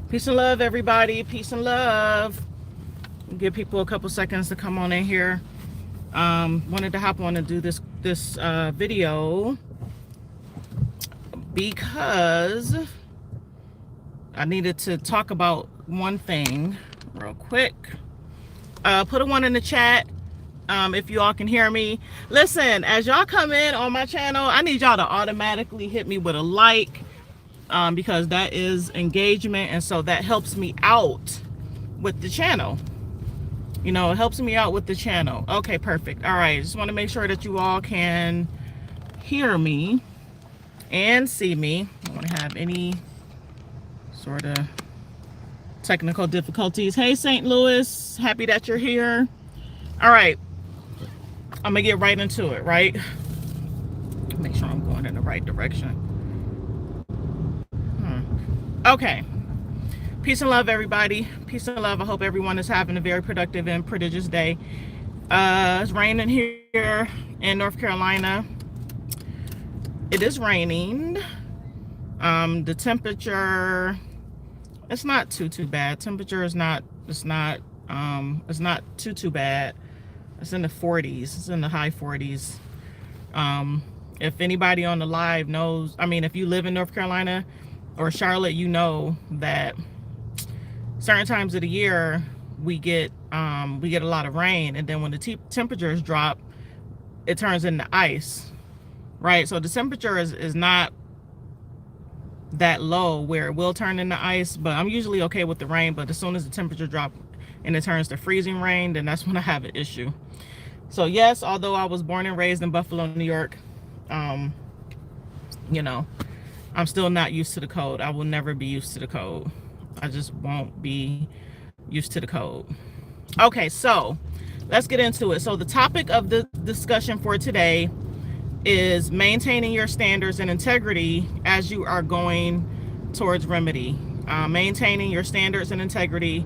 Peace and love, everybody. Peace and love. Give people a couple seconds to come on in here. Wanted to hop on and do this video because I needed to talk about one thing real quick. Put a one in the chat if you all can hear me. Listen, as y'all come in on my channel, I need y'all to automatically hit me with a like. Because that is engagement, and so that helps me out with the channel. You know, it helps me out with the channel. Okay, perfect. All right, just want to make sure that you all can hear me and see me. I don't want to have any sort of technical difficulties. Hey, St. Louis, happy that you're here. All right, I'm gonna get right into it, right? Make sure I'm going in the right direction. Okay, peace and love, everybody. Peace and love. I hope everyone is having a very productive and prodigious day. It's raining here in North Carolina. It is raining. The temperature, it's not too bad. Temperature is not, it's not too bad. It's in the 40s. It's in the high 40s. If anybody on the live knows, I mean, if you live in North Carolina or Charlotte, you know that certain times of the year we get a lot of rain, and then when the temperatures drop, it turns into ice, right? So the temperature is not that low where it will turn into ice, but I'm usually okay with the rain. But as soon as the temperature drops and it turns to freezing rain, then that's when I have an issue. So yes, although I was born and raised in Buffalo, New York, you know, I'm still not used to the code. I will never be used to the code. I just won't be used to the code. Okay, so let's get into it. So the topic of the discussion for today is maintaining your standards and integrity as you are going towards remedy. Maintaining your standards and integrity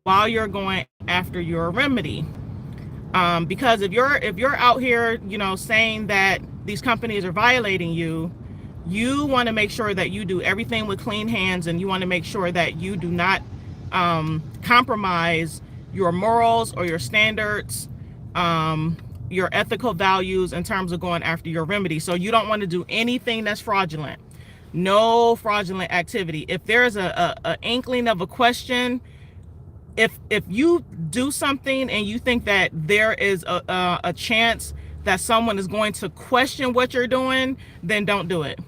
while you're going after your remedy. Because if you're out here, you know, saying that these companies are violating you, you want to make sure that you do everything with clean hands, and you want to make sure that you do not compromise your morals or your standards, your ethical values in terms of going after your remedy. So you don't want to do anything that's fraudulent. No fraudulent activity. If there's a inkling of a question, if you do something and you think that there is a chance that someone is going to question what you're doing, then don't do it.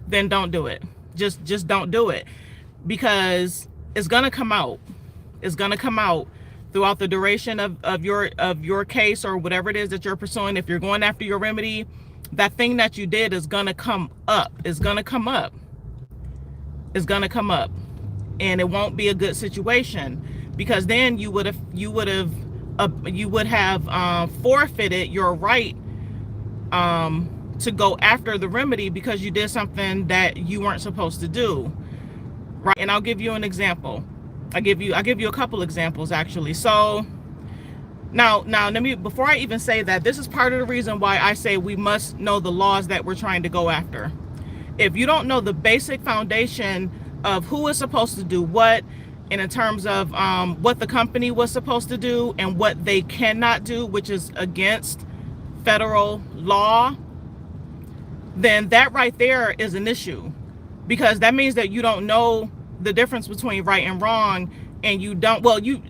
Then don't do it. Just don't do it, because it's gonna come out. It's gonna come out throughout the duration of your case or whatever it is that you're pursuing. If you're going after your remedy, that thing that you did is gonna come up. It's gonna come up. It's gonna come up, and it won't be a good situation, because then you would have forfeited your right to go after the remedy because you did something that you weren't supposed to do, right? And I'll give you an example. I'll give you a couple examples, actually. So now let me, before I even say that, this is part of the reason why I say we must know the laws that we're trying to go after. If you don't know the basic foundation of who is supposed to do what, and in terms of what the company was supposed to do and what they cannot do, which is against federal law, then that right there is an issue, because that means that you don't know the difference between right and wrong. And you don't, well, you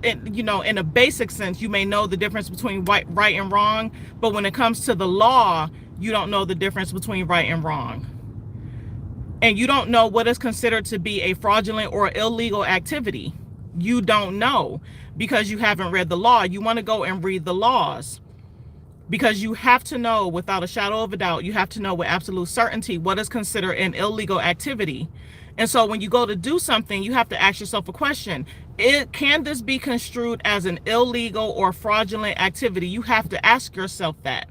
know, in a basic sense, you may know the difference between right and wrong, but when it comes to the law, you don't know the difference between right and wrong. And you don't know what is considered to be a fraudulent or illegal activity. You don't know, because you haven't read the law. You want to go and read the laws, because you have to know without a shadow of a doubt, you have to know with absolute certainty what is considered an illegal activity. And so when you go to do something, you have to ask yourself a question. Can this be construed as an illegal or fraudulent activity? You have to ask yourself that.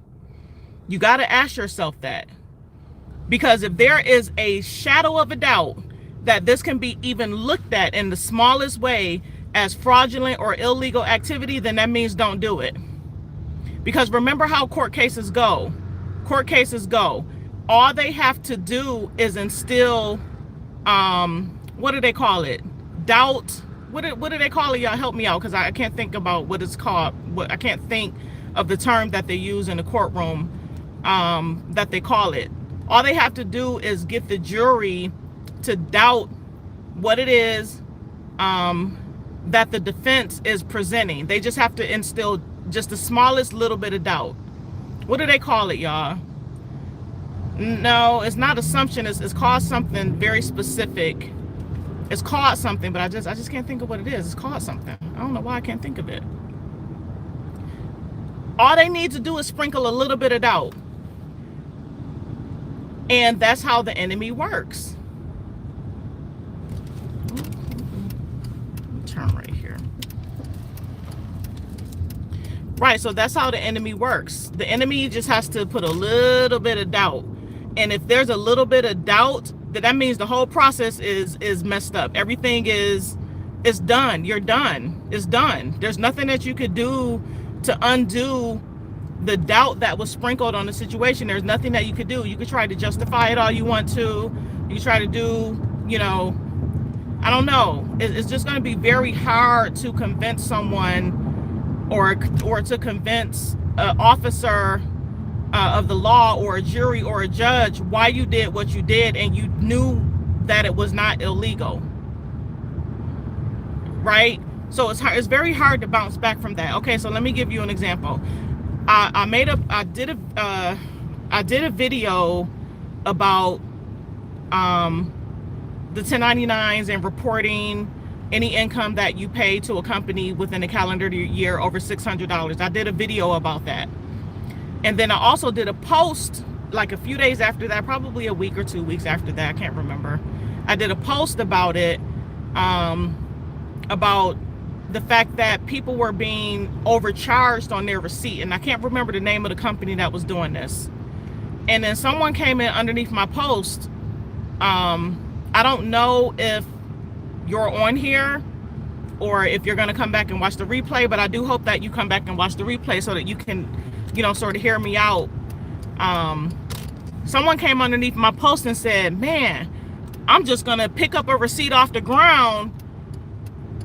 You got to ask yourself that. Because if there is a shadow of a doubt that this can be even looked at in the smallest way as fraudulent or illegal activity, then that means don't do it. Because remember how court cases go. Court cases go. All they have to do is instill what do they call it? Doubt. What do they call it? Y'all help me out, because I can't think about what it's called. I can't think of the term that they use in the courtroom that they call it. All they have to do is get the jury to doubt what it is that the defense is presenting. They just have to instill just the smallest little bit of doubt. What do they call it, y'all? No, it's not assumption. It's called something very specific. It's called something, but I just can't think of what it is. It's called something. I don't know why I can't think of it. All they need to do is sprinkle a little bit of doubt. And that's how the enemy works. Turn right here. Right, so that's how the enemy works. The enemy just has to put a little bit of doubt. And if there's a little bit of doubt, that means the whole process is messed up. Everything is done. You're done. It's done. There's nothing that you could do to undo the doubt that was sprinkled on the situation. There's nothing that you could do. You could try to justify it all you want to. You try to do, you know, I don't know. It's just going to be very hard to convince someone or to convince an officer of the law or a jury or a judge why you did what you did and you knew that it was not illegal, right? So it's very hard to bounce back from that. Okay, so let me give you an example. I did a video about the 1099s and reporting any income that you pay to a company within a calendar year over $600. I did a video about that. And then I also did a post like a few days after that, probably a week or 2 weeks after that, I can't remember. I did a post about it, about the fact that people were being overcharged on their receipt. And I can't remember the name of the company that was doing this. And then someone came in underneath my post. I don't know if you're on here or if you're going to come back and watch the replay, but I do hope that you come back and watch the replay so that you can, you know, sort of hear me out. Someone came underneath my post and said, man, I'm just going to pick up a receipt off the ground.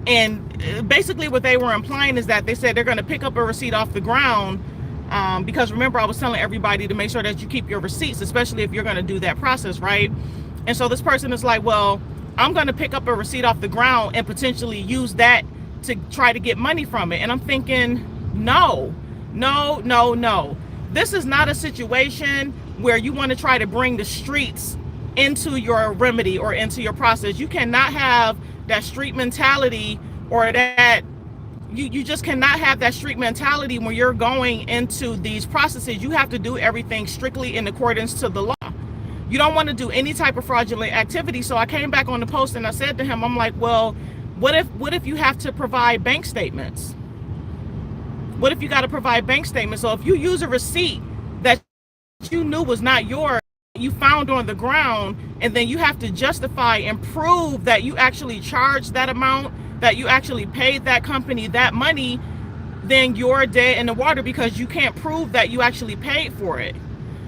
And basically what they were implying is that they said they're going to pick up a receipt off the ground because remember, I was telling everybody to make sure that you keep your receipts, especially if you're going to do that process, right? And so this person is like, well, I'm going to pick up a receipt off the ground and potentially use that to try to get money from it. And I'm thinking, no. This is not a situation where you want to try to bring the streets into your remedy or into your process. You cannot have that street mentality, or that you just cannot have that street mentality when you're going into these processes. You have to do everything strictly in accordance to the law. You don't want to do any type of fraudulent activity. So I came back on the post and I said to him, I'm like, well, what if you have to provide bank statements? What if you got to provide bank statements? So if you use a receipt that you knew was not yours, you found on the ground, and then you have to justify and prove that you actually charged that amount, that you actually paid that company that money, then you're dead in the water because you can't prove that you actually paid for it.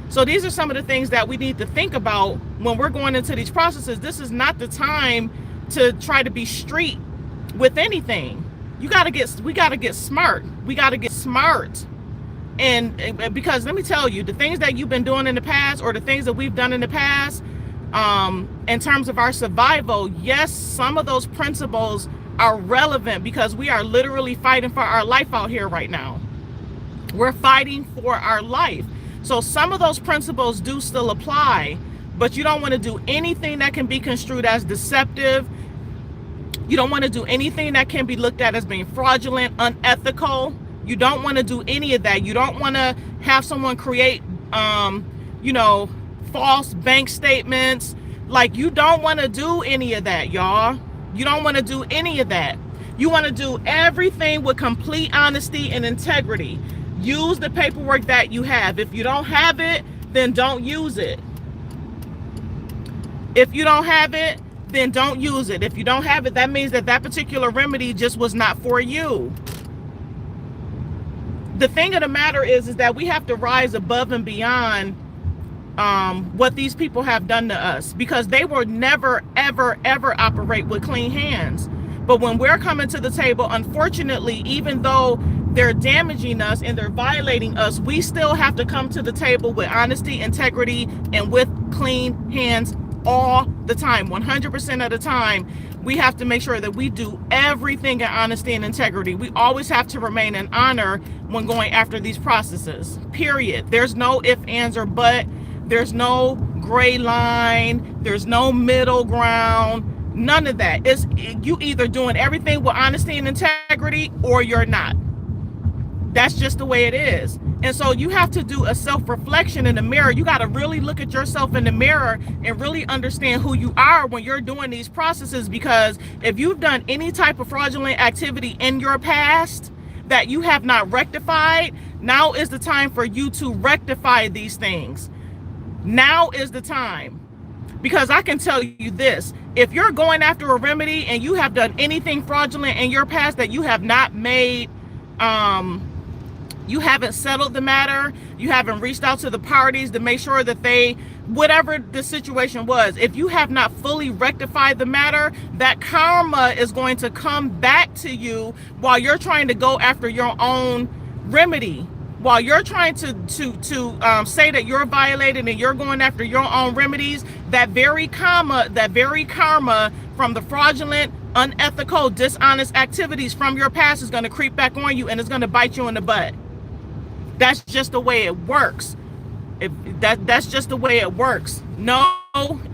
So these are some of the things that we need to think about when we're going into these processes. This is not the time to try to be street with anything. We got to get smart. We got to get smart. And because let me tell you, the things that you've been doing in the past, or the things that we've done in the past, in terms of our survival, yes, some of those principles are relevant because we are literally fighting for our life out here right now. We're fighting for our life. So some of those principles do still apply, but you don't want to do anything that can be construed as deceptive. You don't want to do anything that can be looked at as being fraudulent, unethical. You don't want to do any of that. You don't want to have someone create, false bank statements. Like, you don't want to do any of that, y'all. You don't want to do any of that. You want to do everything with complete honesty and integrity. Use the paperwork that you have. If you don't have it, then don't use it. If you don't have it, then don't use it. If you don't have it, that means that that particular remedy just was not for you. The thing of the matter is that we have to rise above and beyond what these people have done to us, because they will never, ever, ever operate with clean hands. But when we're coming to the table, unfortunately, even though they're damaging us and they're violating us, we still have to come to the table with honesty, integrity, and with clean hands all the time. 100% of the time, we have to make sure that we do everything in honesty and integrity. We always have to remain in honor when going after these processes, period. There's no if, ands, or but. There's no gray line. There's no middle ground. None of that. It's you either doing everything with honesty and integrity or you're not. That's just the way it is. And so you have to do a self-reflection in the mirror. You got to really look at yourself in the mirror and really understand who you are when you're doing these processes, because if you've done any type of fraudulent activity in your past that you have not rectified, now is the time for you to rectify these things. Now is the time. Because I can tell you this, if you're going after a remedy and you have done anything fraudulent in your past that you have not made, you haven't settled the matter, you haven't reached out to the parties to make sure that they, whatever the situation was, if you have not fully rectified the matter, that karma is going to come back to you while you're trying to go after your own remedy. While you're trying to say that you're violated and you're going after your own remedies, that very karma from the fraudulent, unethical, dishonest activities from your past is going to creep back on you and it's going to bite you in the butt. That's just the way it works. That's just the way it works. No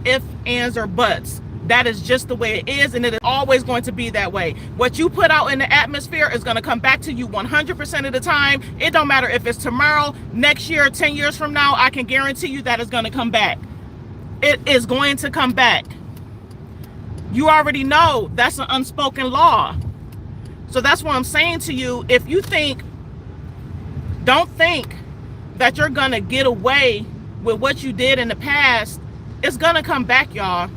ifs, ands, or buts. That is just the way it is, and it is always going to be that way. What you put out in the atmosphere is going to come back to you 100% of the time. It don't matter if it's tomorrow, next year, 10 years from now, I can guarantee you that it's going to come back. It is going to come back. You already know that's an unspoken law. So that's what I'm saying to you. If you don't think that you're going to get away with what you did in the past, it's going to come back, y'all.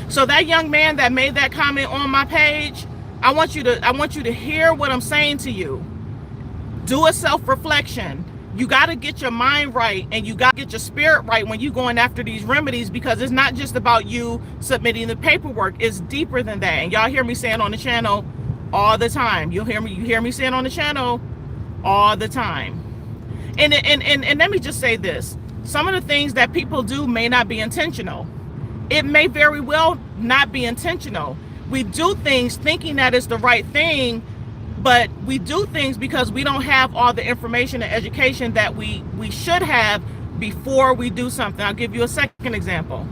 So that young man that made that comment on my page, I want you to hear what I'm saying to you. Do a self-reflection. You got to get your mind right and you got to get your spirit right when you're going after these remedies, because it's not just about you submitting the paperwork. It's deeper than that. And y'all hear me saying on the channel all the time. You hear me saying on the channel all the time. And let me just say this. Some of the things that people do may not be intentional. It may very well not be intentional. We do things thinking that it's the right thing, but we do things because we don't have all the information and education that we should have before we do something. I'll give you a second example.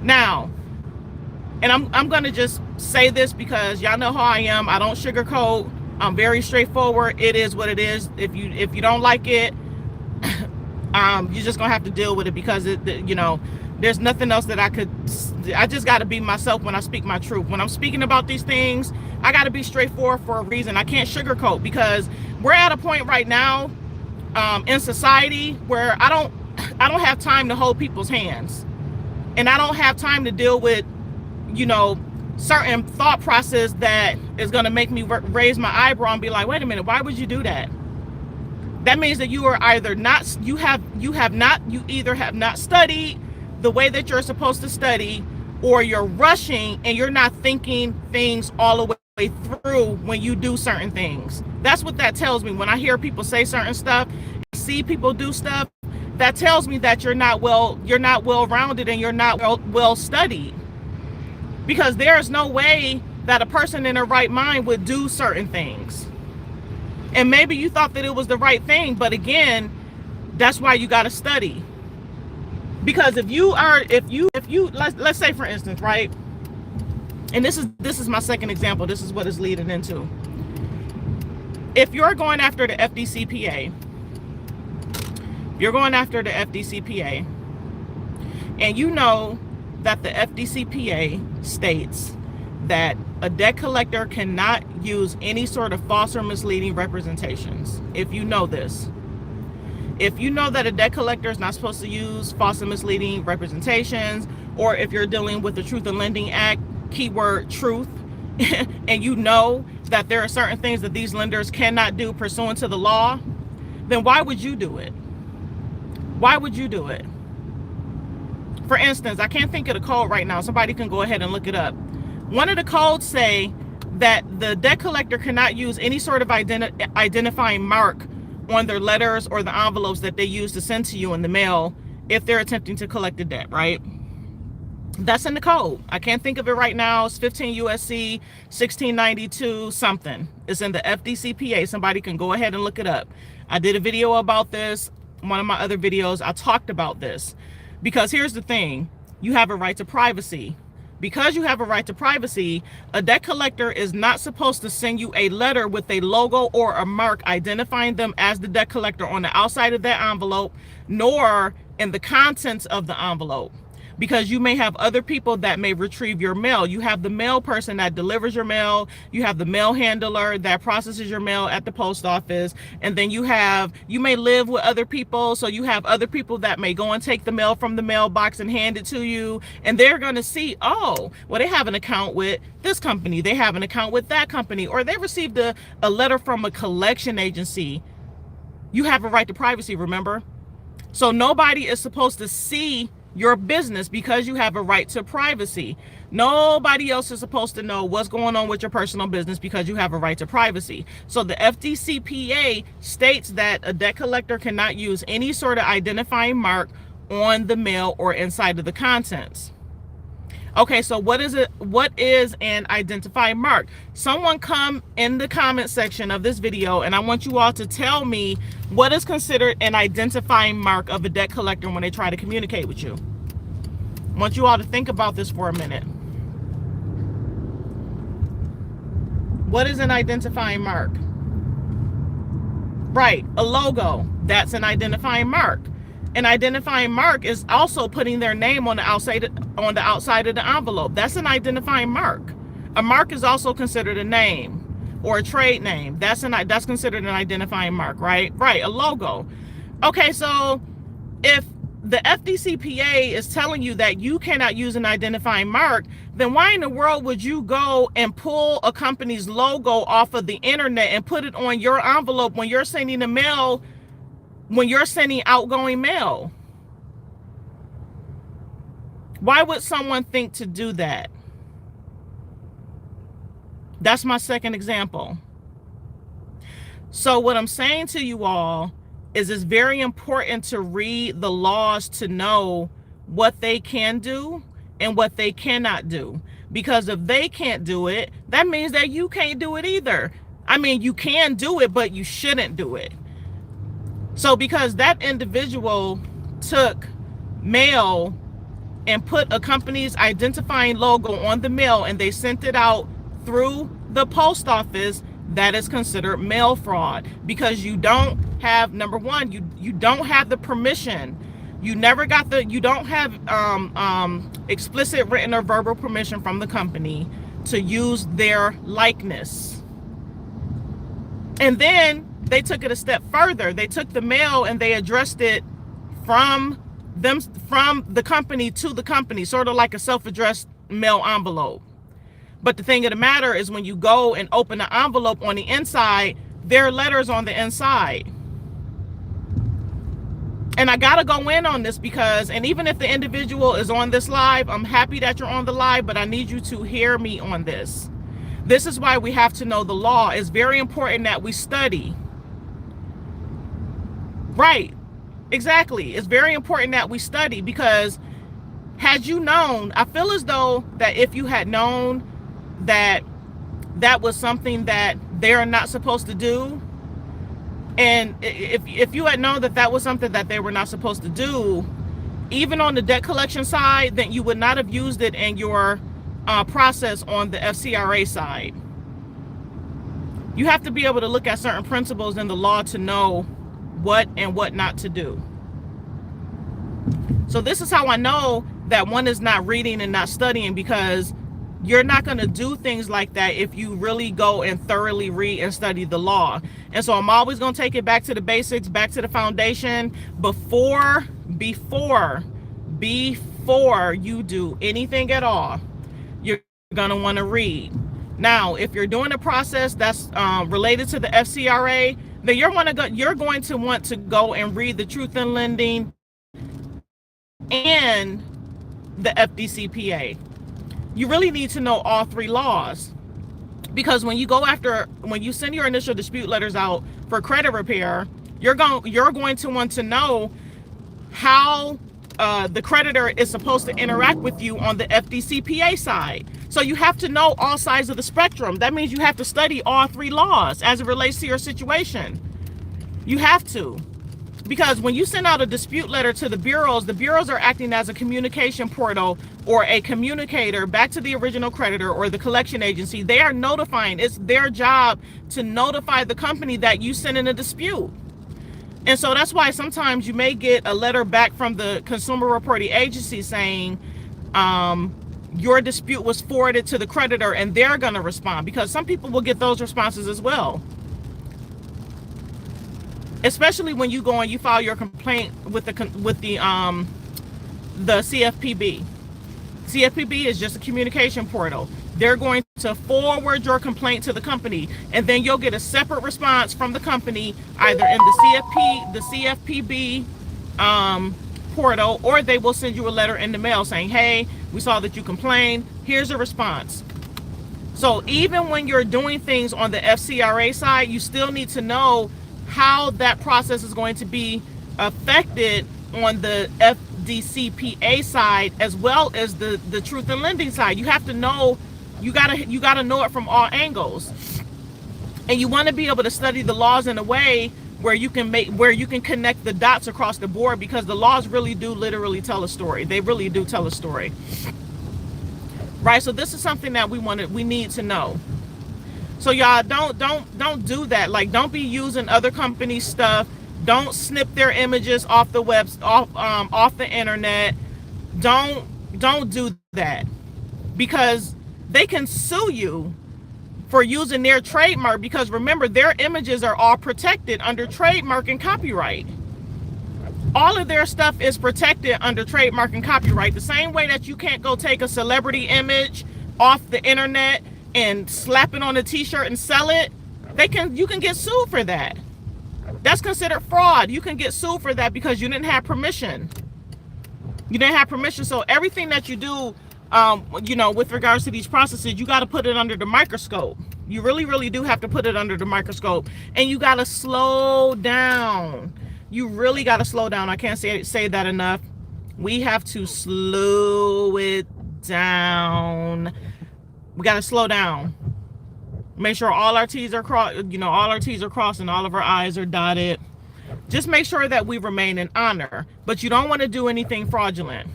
Now, and I'm going to just say this because y'all know how I am. I don't sugarcoat. I'm very straightforward. It is what it is. If you don't like it, you're just gonna have to deal with it, because there's nothing else that I just got to be myself when I speak my truth. When I'm speaking about these things, I got to be straightforward for a reason. I can't sugarcoat, because we're at a point right now in society where I don't have time to hold people's hands, and I don't have time to deal with certain thought process that is going to make me raise my eyebrow and be like, wait a minute, why would you do that? That means that you are either not, you either have not studied the way that you're supposed to study, or you're rushing and you're not thinking things all the way through when you do certain things. That's what that tells me. When I hear people say certain stuff, see people do stuff, that tells me that you're not well-rounded and you're not well studied. Because there's no way that a person in their right mind would do certain things. And maybe you thought that it was the right thing, but again, that's why you got to study. Because if you let's say for instance, right? And this is my second example. This is what it's leading into. If you're going after the FDCPA, and you know that the FDCPA states that a debt collector cannot use any sort of false or misleading representations. If you know this, if you know that a debt collector is not supposed to use false and misleading representations, or if you're dealing with the Truth in Lending Act, keyword truth, and you know that there are certain things that these lenders cannot do pursuant to the law, then why would you do it? Why would you do it? For instance, I can't think of the code right now. Somebody can go ahead and look it up. One of the codes say that the debt collector cannot use any sort of identifying mark on their letters or the envelopes that they use to send to you in the mail if they're attempting to collect the debt, right? That's in the code. I can't think of it right now. It's 15 USC 1692 something. It's in the FDCPA. Somebody can go ahead and look it up. I did a video about this. One of my other videos, I talked about this. Because here's the thing. You have a right to privacy. Because you have a right to privacy, a debt collector is not supposed to send you a letter with a logo or a mark identifying them as the debt collector on the outside of that envelope, nor in the contents of the envelope. Because you may have other people that may retrieve your mail. You have the mail person that delivers your mail. You have the mail handler that processes your mail at the post office. And then you may live with other people. So you have other people that may go and take the mail from the mailbox and hand it to you. And they're going to see, oh, well, they have an account with this company. They have an account with that company. Or they received a letter from a collection agency. You have a right to privacy, remember? So nobody is supposed to see your business because you have a right to privacy. Nobody else is supposed to know what's going on with your personal business because you have a right to privacy. So the FDCPA states that a debt collector cannot use any sort of identifying mark on the mail or inside of the contents. Okay, so what is it? What is an identifying mark? Someone come in the comment section of this video and I want you all to tell me what is considered an identifying mark of a debt collector when they try to communicate with you. I want you all to think about this for a minute. What is an identifying mark? Right, a logo. That's an identifying mark. An identifying mark is also putting their name on the outside of the envelope. That's an identifying mark. A mark is also considered a name or a trade name. That's considered an identifying mark, right? Right, a logo. Okay, so if the FDCPA is telling you that you cannot use an identifying mark, then why in the world would you go and pull a company's logo off of the internet and put it on your envelope when you're sending the mail? When you're sending outgoing mail? Why would someone think to do that? That's my second example. So what I'm saying to you all is it's very important to read the laws to know what they can do and what they cannot do. Because if they can't do it, that means that you can't do it either. I mean, you can do it, but you shouldn't do it. So because that individual took mail and put a company's identifying logo on the mail and they sent it out through the post office, that is considered mail fraud. Because you don't have, number one, you don't have the permission. You never got you don't have explicit written or verbal permission from the company to use their likeness. And then they took it a step further. They took the mail and they addressed it from the company to the company, sort of like a self-addressed mail envelope. But the thing of the matter is when you go and open the envelope on the inside, there are letters on the inside. And I gotta go in on this because, and even if the individual is on this live, I'm happy that you're on the live, but I need you to hear me on this. This is why we have to know the law. It's very important that we study. Right, exactly. It's very important that we study because had you known, I feel as though that if you had known that that was something that they're not supposed to do, and if you had known that that was something that they were not supposed to do, even on the debt collection side, then you would not have used it in your process on the FCRA side. You have to be able to look at certain principles in the law to know what and what not to do. So this is how I know that one is not reading and not studying, because you're not going to do things like that if you really go and thoroughly read and study the law. And so I'm always going to take it back to the basics, back to the foundation. Before you do anything at all, you're going to want to read. Now, if you're doing a process that's related to the FCRA, then you're going to want to go and read the Truth in Lending and the FDCPA. You really need to know all three laws, because when you send your initial dispute letters out for credit repair, you're going to want to know how the creditor is supposed to interact with you on the FDCPA side. So you have to know all sides of the spectrum. That means you have to study all three laws as it relates to your situation. You have to. Because when you send out a dispute letter to the bureaus are acting as a communication portal or a communicator back to the original creditor or the collection agency. They are notifying. It's their job to notify the company that you sent in a dispute. And so that's why sometimes you may get a letter back from the consumer reporting agency saying your dispute was forwarded to the creditor, and they're going to respond, because some people will get those responses as well. Especially when you go and you file your complaint with the CFPB. CFPB is just a communication portal. They're going to forward your complaint to the company, and then you'll get a separate response from the company, either in the CFPB portal, or they will send you a letter in the mail saying, hey, we saw that you complained, here's a response. So even when you're doing things on the FCRA side, you still need to know how that process is going to be affected on the FDCPA side, as well as the Truth in Lending side. You have to know, you gotta know it from all angles, and you want to be able to study the laws in a way where you can connect the dots across the board, because the laws really do literally tell a story. They really do tell a story, right? So this is something that we need to know. So y'all don't do that. Like, don't be using other companies' stuff. Don't snip their images off the off the internet. Don't do that, because they can sue you for using their trademark, because remember, their images are all protected under trademark and copyright. All of their stuff is protected under trademark and copyright. The same way that you can't go take a celebrity image off the internet and slap it on a t-shirt and sell it, you can get sued for that. That's considered fraud. You can get sued for that because you didn't have permission. So everything that you do, with regards to these processes, you got to put it under the microscope. You really, really do have to put it under the microscope, and you got to slow down. You really got to slow down. I can't say that enough. We have to slow it down. We got to slow down. Make sure all our T's are crossed, all our T's are crossed and all of our I's are dotted. Just make sure that we remain in honor, but you don't want to do anything fraudulent.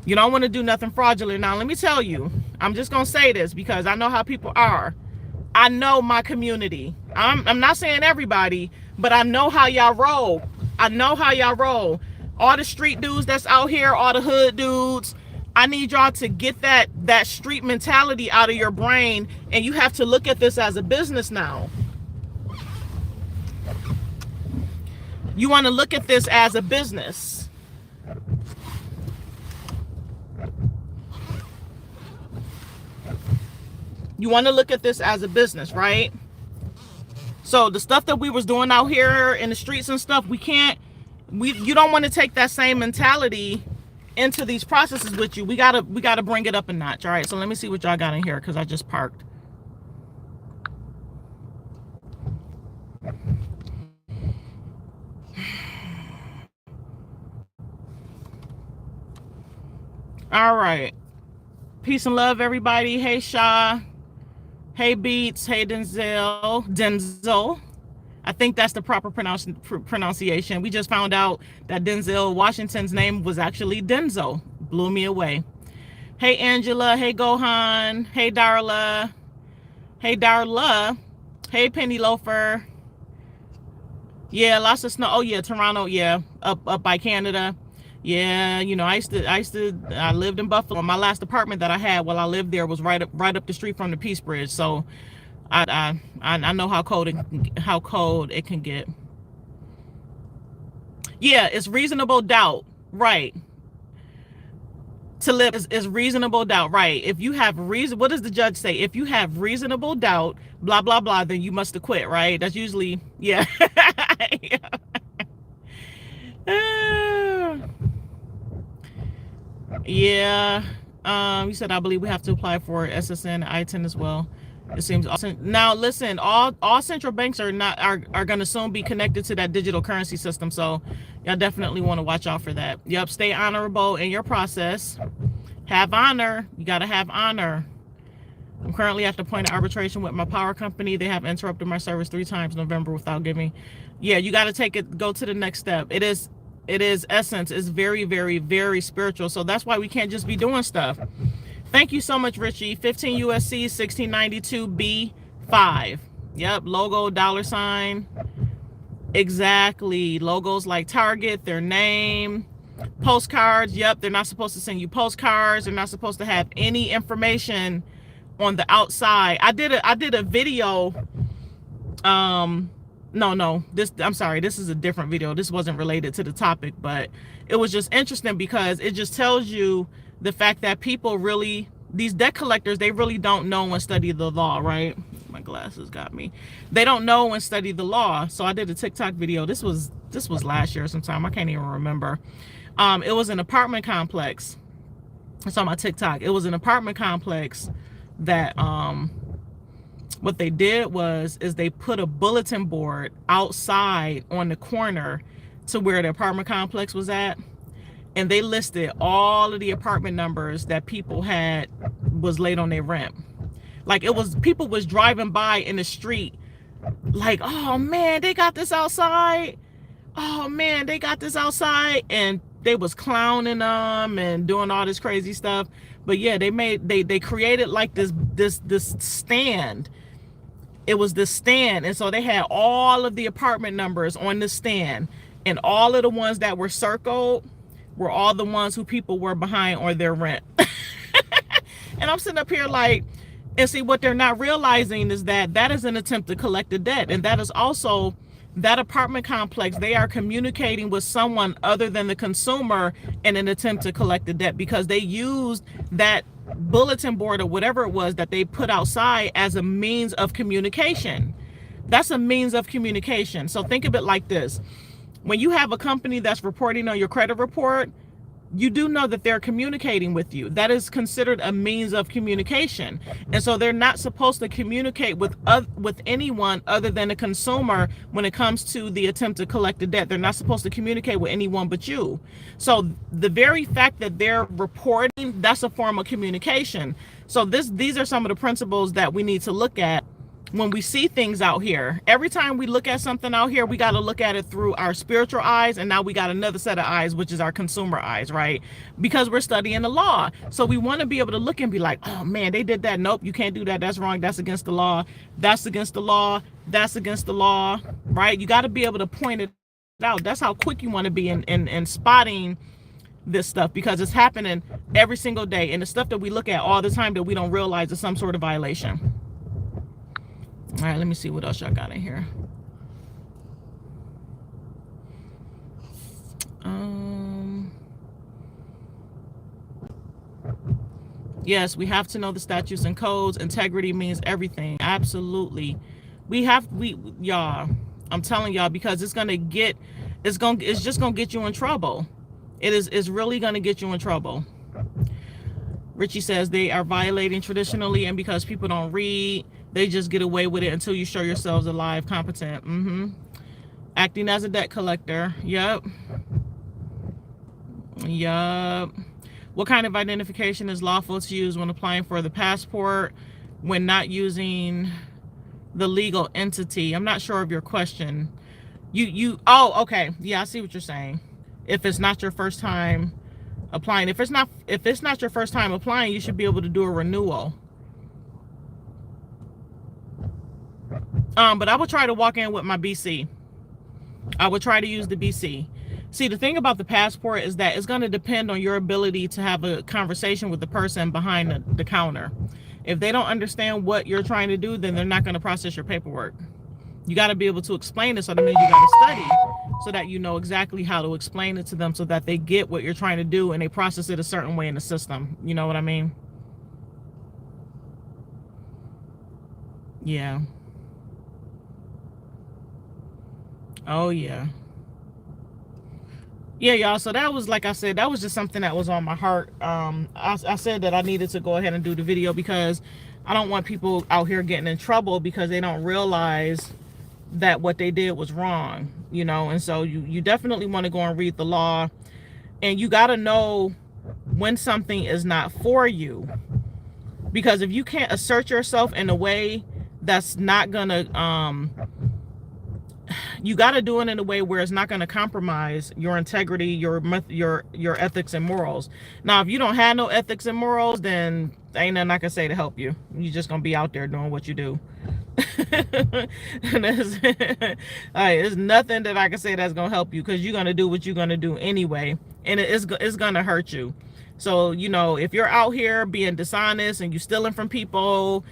You don't want to do nothing fraudulent. Now, let me tell you, I'm just going to say this because I know how people are. I know my community. I'm not saying everybody, but I know how y'all roll. All the street dudes that's out here, all the hood dudes, I need y'all to get that street mentality out of your brain, and you have to look at this as a business now. You want to look at this as a business. You want to look at this as a business, right? So the stuff that we was doing out here in the streets and stuff, you don't want to take that same mentality into these processes with you. We gotta bring it up a notch. All right, so let me see what y'all got in here, because I just parked. All right, peace and love, everybody. Hey Shaw, hey Beats, hey Denzel. I think that's the proper pronunciation. We just found out that Denzel Washington's name was actually Denzel. Blew me away. Hey Angela, hey Gohan, hey Darla, hey Penny Loafer. Yeah, lots of snow. Oh yeah, Toronto, yeah, up by Canada. Yeah, I lived in Buffalo. My last apartment that I had while I lived there was right up the street from the Peace Bridge. So I know how cold it can get. Yeah, it's reasonable doubt, right? To live is reasonable doubt, right? If you have reason, what does the judge say? If you have reasonable doubt, blah blah blah, then you must acquit, right? That's usually, yeah. Yeah. You said I believe we have to apply for SSN, I-10 as well. It seems awesome. Now listen, all central banks are going to soon be connected to that digital currency system, so y'all definitely want to watch out for that. Yep, stay honorable in your process. Have honor. You got to have honor. I'm currently at the point of arbitration with my power company. They have interrupted my service 3 times in November without giving. Yeah, you got to take it, go to the next step. It is essence. It's very, very, very spiritual. So that's why we can't just be doing stuff. Thank you so much, Richie. 15 USC 1692 B5. Yep, logo, $. Exactly. Logos like Target, their name, postcards. Yep, they're not supposed to send you postcards. They're not supposed to have any information on the outside. I did a video. No, I'm sorry, this is a different video. This wasn't related to the topic, but it was just interesting because it just tells you the fact that people really, these debt collectors, they really don't know and study the law, right? My glasses got me. They don't know and study the law. So I did a TikTok video. This was last year sometime. I can't even remember. It was an apartment complex. It's on my TikTok. It was an apartment complex that what they did is they put a bulletin board outside on the corner to where the apartment complex was at, and they listed all of the apartment numbers that people was late on their rent. Like, it was, people was driving by in the street like, oh man, they got this outside. Oh man, they got this outside. And they was clowning them and doing all this crazy stuff. But yeah, they created like this stand. It was this stand, and so they had all of the apartment numbers on the stand, and all of the ones that were circled were all the ones who people were behind on their rent. And I'm sitting up here like, and see, what they're not realizing is that that is an attempt to collect the debt, and that is also that apartment complex. They are communicating with someone other than the consumer in an attempt to collect the debt, because they used that bulletin board or whatever it was that they put outside as a means of communication. That's a means of communication. So think of it like this. When you have a company that's reporting on your credit report, you do know that they're communicating with you. That is considered a means of communication. And so they're not supposed to communicate with anyone other than a consumer when it comes to the attempt to collect the debt. They're not supposed to communicate with anyone but you. So the very fact that they're reporting, that's a form of communication. So these are some of the principles that we need to look at when we see things out here. Every time we look at something out here, we got to look at it through our spiritual eyes, and now we got another set of eyes, which is our consumer eyes, right? Because we're studying the law. So we want to be able to look and be like, oh man, they did that. Nope, you can't do that. That's wrong. That's against the law. That's against the law. That's against the law, right? You got to be able to point it out. That's how quick you want to be in spotting this stuff, because it's happening every single day. And the stuff that we look at all the time that we don't realize is some sort of violation. All right, let me see what else y'all got in here. Yes, we have to know the statutes and codes. Integrity means everything. Absolutely. Y'all, I'm telling y'all, because it's just gonna get you in trouble. It's really gonna get you in trouble. Richie says they are violating traditionally, and because people don't read, they just get away with it until you show yourselves alive, competent. Acting as a debt collector. Yep. What kind of identification is lawful to use when applying for the passport when not using the legal entity? I'm not sure of your question. Oh, okay. Yeah, I see what you're saying. If it's not your first time applying, if it's not your first time applying, you should be able to do a renewal. But I would try to walk in with my BC. I would try to use the BC. See, the thing about the passport is that it's going to depend on your ability to have a conversation with the person behind the counter. If they don't understand what you're trying to do, then they're not going to process your paperwork. You got to be able to explain it, so that means you got to study. so that you know exactly how to explain it to them so that they get what you're trying to do and they process it a certain way in the system. You know what I mean? Yeah. Oh, yeah. Yeah, y'all. So that was, like I said, that was just something that was on my heart. I said that I needed to go ahead and do the video because I don't want people out here getting in trouble because they don't realize that what they did was wrong, you know. And so you definitely want to go and read the law, and you got to know when something is not for you, because if you can't assert yourself in a way that's not gonna you got to do it in a way where it's not going to compromise your integrity, your ethics and morals. Now, if you don't have no ethics and morals, then ain't nothing I can say to help you. You're just going to be out there doing what you do. And there's nothing that I can say that's going to help you, because you're going to do what you're going to do anyway, and it's going to hurt you. So, you know, if you're out here being dishonest and you're stealing from people,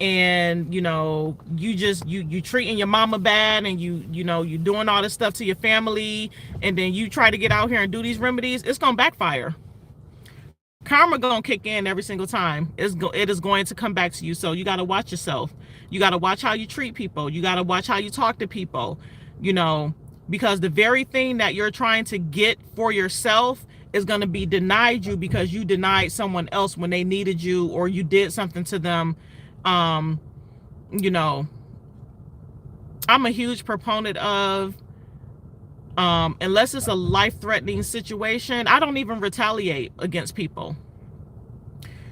and you know, you treating your mama bad, and you know, you doing all this stuff to your family, and then you try to get out here and do these remedies, it's gonna backfire. Karma gonna kick in every single time. It is going to come back to you. So you got to watch yourself. You got to watch how you treat people. You got to watch how you talk to people, you know, because the very thing that you're trying to get for yourself is going to be denied you because you denied someone else when they needed you, or you did something to them. You know, I'm a huge proponent of, unless it's a life-threatening situation, I don't even retaliate against people.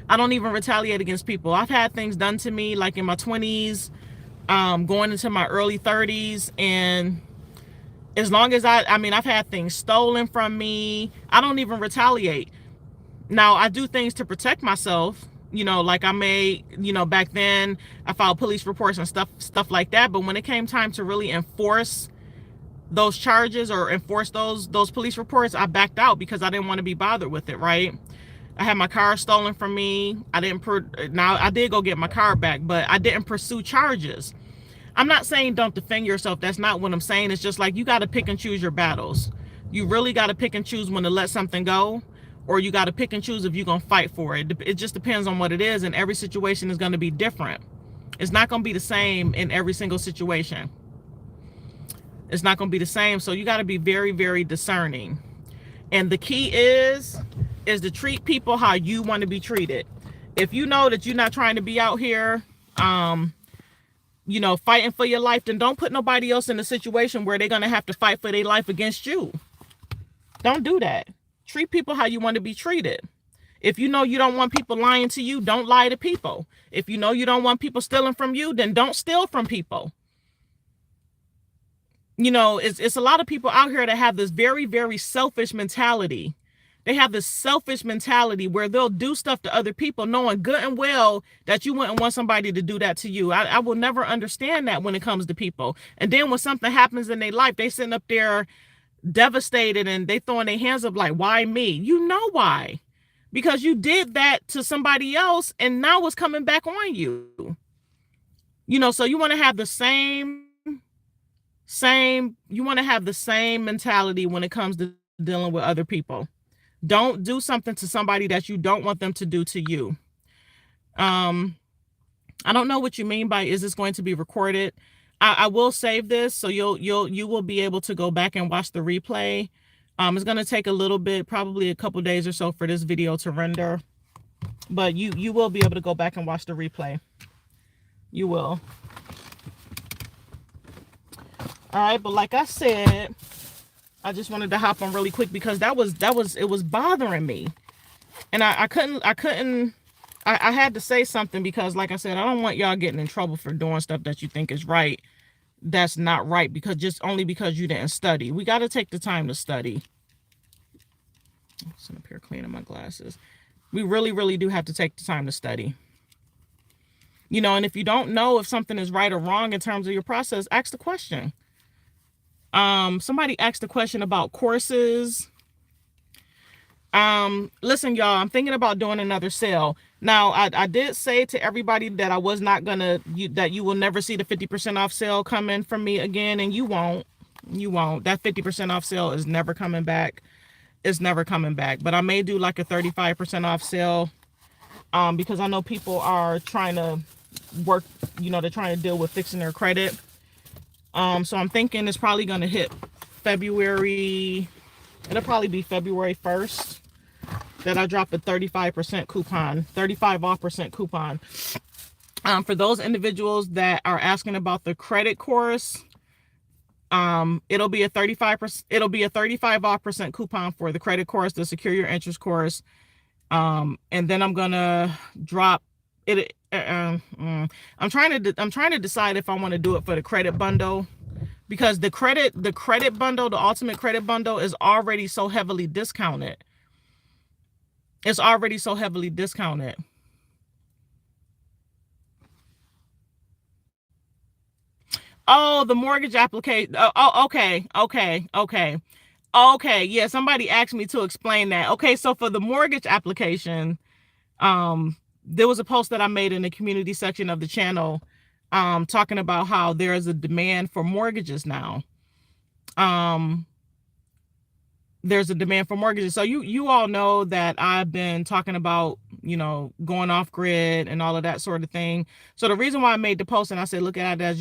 I don't even retaliate against people. I've had things done to me like in my 20s, going into my early 30s, and as long as I mean, I've had things stolen from me, I don't even retaliate. Now, I do things to protect myself. You know, like I may, you know, back then I filed police reports and stuff like that. But when it came time to really enforce those charges or enforce those police reports, I backed out because I didn't want to be bothered with it, right? I had my car stolen from me. Now I did go get my car back, but I didn't pursue charges. I'm not saying don't defend yourself. That's not what I'm saying. It's just like you got to pick and choose your battles. You really got to pick and choose when to let something go, or you got to pick and choose if you're going to fight for it. It just depends on what it is, and every situation is going to be different. It's not going to be the same in every single situation. It's not going to be the same, so you got to be very, very discerning. And the key is to treat people how you want to be treated. If you know that you're not trying to be out here, you know, fighting for your life, then don't put nobody else in a situation where they're going to have to fight for their life against you. Don't do that. Treat people how you want to be treated. If you know you don't want people lying to you, don't lie to people. If you know you don't want people stealing from you, then don't steal from people. You know, it's a lot of people out here that have this very, very selfish mentality. They have this selfish mentality where they'll do stuff to other people knowing good and well that you wouldn't want somebody to do that to you. I will never understand that when it comes to people. And then when something happens in their life, they sitting up there devastated and they throwing their hands up like, why me? You know why? Because you did that to somebody else and now it's coming back on you. You know, so you want to have the same mentality when it comes to dealing with other people. Don't do something to somebody that you don't want them to do to you. I don't know what you mean by, is this going to be recorded? I will save this, so you will be able to go back and watch the replay. It's going to take a little bit, probably a couple days or so for this video to render, but you will be able to go back and watch the replay. You will. All right, but like I said, I just wanted to hop on really quick because it was bothering me, and I had to say something because, like I said, I don't want y'all getting in trouble for doing stuff that you think is right that's not right, because only because you didn't study. We got to take the time to study. I'm sitting up here cleaning my glasses. We really, really do have to take the time to study. You know, and if you don't know if something is right or wrong in terms of your process, ask the question. Somebody asked a question about courses. Listen, y'all, I'm thinking about doing another sale. Now, I did say to everybody that I was not gonna, that you will never see the 50% off sale coming from me again, and you won't. You won't. That 50% off sale is never coming back. It's never coming back. But I may do like a 35% off sale, because I know people are trying to work, they're trying to deal with fixing their credit. So I'm thinking it's probably going to hit February. It'll probably be February 1st that I drop a 35% coupon, 35% coupon. For those individuals that are asking about the credit course, it'll be a 35% coupon for the credit course, the secure your interest course. And then I'm gonna drop it. I'm trying to decide if I want to do it for the credit bundle, because the credit bundle, the ultimate credit bundle, is already so heavily discounted. It's already so heavily discounted. Oh, the mortgage application. Oh, okay. Yeah, somebody asked me to explain that. Okay, so for the mortgage application, there was a post that I made in the community section of the channel, talking about how there is a demand for mortgages now. There's a demand for mortgages. So you all know that I've been talking about, going off grid and all of that sort of thing. So the reason why I made the post and I said, look at it as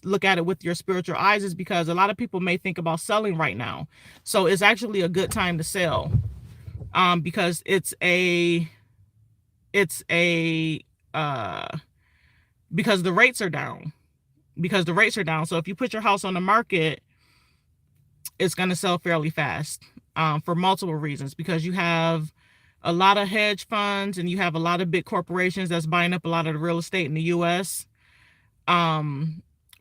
look at it with your spiritual eyes, is because a lot of people may think about selling right now. So it's actually a good time to sell, because because the rates are down. So if you put your house on the market, it's going to sell fairly fast, for multiple reasons, because you have a lot of hedge funds and you have a lot of big corporations that's buying up a lot of the real estate in the U.S.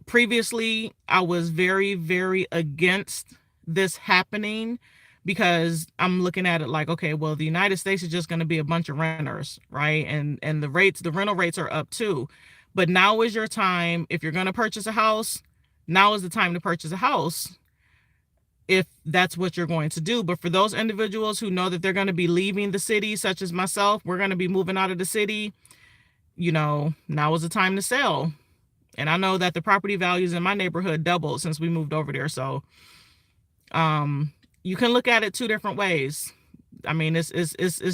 Previously, I was very, very against this happening, because I'm looking at it like, okay, well, the United States is just going to be a bunch of renters, right? And the rental rates are up too. But now is your time. If you're going to purchase a house, now is the time to purchase a house, if that's what you're going to do. But for those individuals who know that they're going to be leaving the city, such as myself, we're going to be moving out of the city, now is the time to sell. And I know that the property values in my neighborhood doubled since we moved over there. So you can look at it two different ways. I mean, it's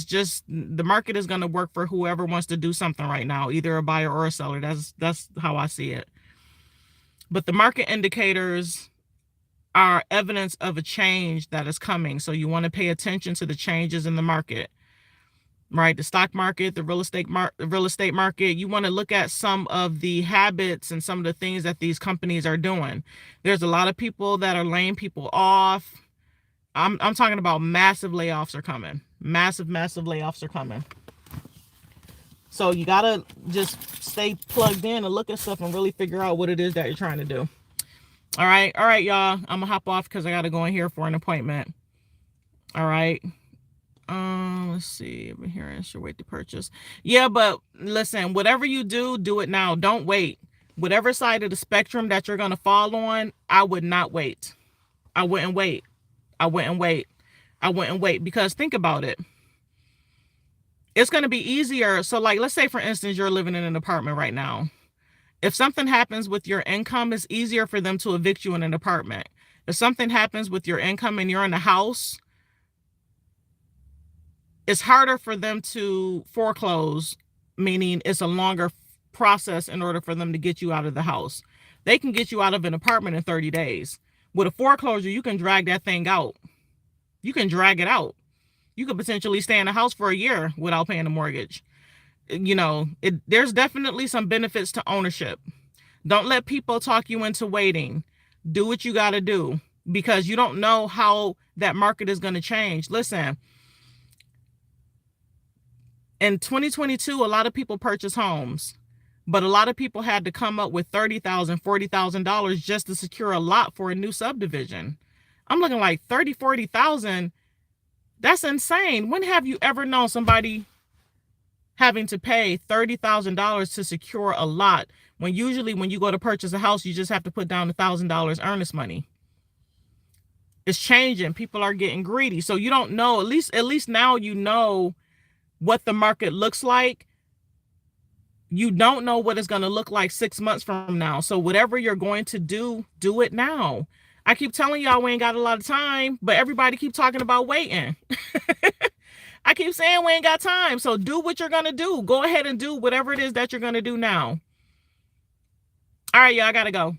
just, the market is going to work for whoever wants to do something right now, either a buyer or a seller. That's how I see it. But the market indicators are evidence of a change that is coming. So you want to pay attention to the changes in the market, right? The stock market, the real estate market. You want to look at some of the habits and some of the things that these companies are doing. There's a lot of people that are laying people off. I'm talking about massive layoffs are coming. Massive layoffs are coming. So you got to just stay plugged in and look at stuff and really figure out what it is that you're trying to do. All right, y'all. I'm gonna hop off because I gotta go in here for an appointment. All right. Let's see. I've been hearing should wait to purchase. Yeah, but listen, whatever you do, do it now. Don't wait. Whatever side of the spectrum that you're gonna fall on, I would not wait. I wouldn't wait. Because think about it. It's gonna be easier. So, like, let's say for instance, you're living in an apartment right now. If something happens with your income, it's easier for them to evict you in an apartment. If something happens with your income and you're in a house, it's harder for them to foreclose, meaning it's a longer process in order for them to get you out of the house. They can get you out of an apartment in 30 days. With a foreclosure, you can drag that thing out. You can drag it out. You could potentially stay in a house for a year without paying a mortgage. There's definitely some benefits to ownership. Don't let people talk you into waiting. Do what you got to do, because you don't know how that market is going to change. Listen, in 2022, a lot of people purchased homes, but a lot of people had to come up with $30,000, $40,000 just to secure a lot for a new subdivision. I'm looking like $30,000, $40,000. That's insane. When have you ever known somebody having to pay $30,000 to secure a lot, when usually when you go to purchase a house, you just have to put down $1,000 earnest money? It's changing. People are getting greedy. So you don't know, at least now you know what the market looks like. You don't know what it's going to look like 6 months from now. So whatever you're going to do, do it now. I keep telling y'all we ain't got a lot of time, but everybody keep talking about waiting. I keep saying we ain't got time. So do what you're going to do. Go ahead and do whatever it is that you're going to do now. All right, y'all, I got to go.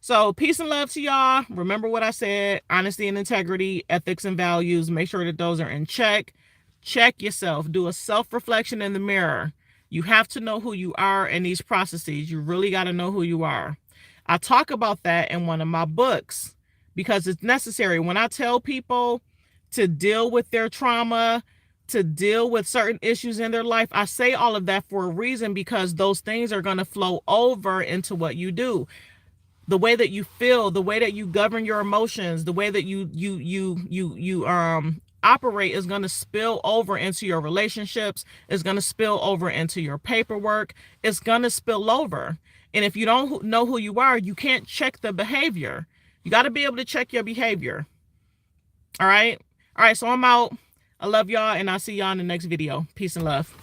So peace and love to y'all. Remember what I said, honesty and integrity, ethics and values. Make sure that those are in check. Check yourself. Do a self-reflection in the mirror. You have to know who you are in these processes. You really got to know who you are. I talk about that in one of my books because it's necessary. When I tell people to deal with their trauma, to deal with certain issues in their life, I say all of that for a reason, because those things are going to flow over into what you do. The way that you feel, the way that you govern your emotions, the way that you operate is going to spill over into your relationships. It's going to spill over into your paperwork. It's going to spill over. And if you don't know who you are, you can't check the behavior. You got to be able to check your behavior. All right. So I'm out. I love y'all, and I'll see y'all in the next video. Peace and love.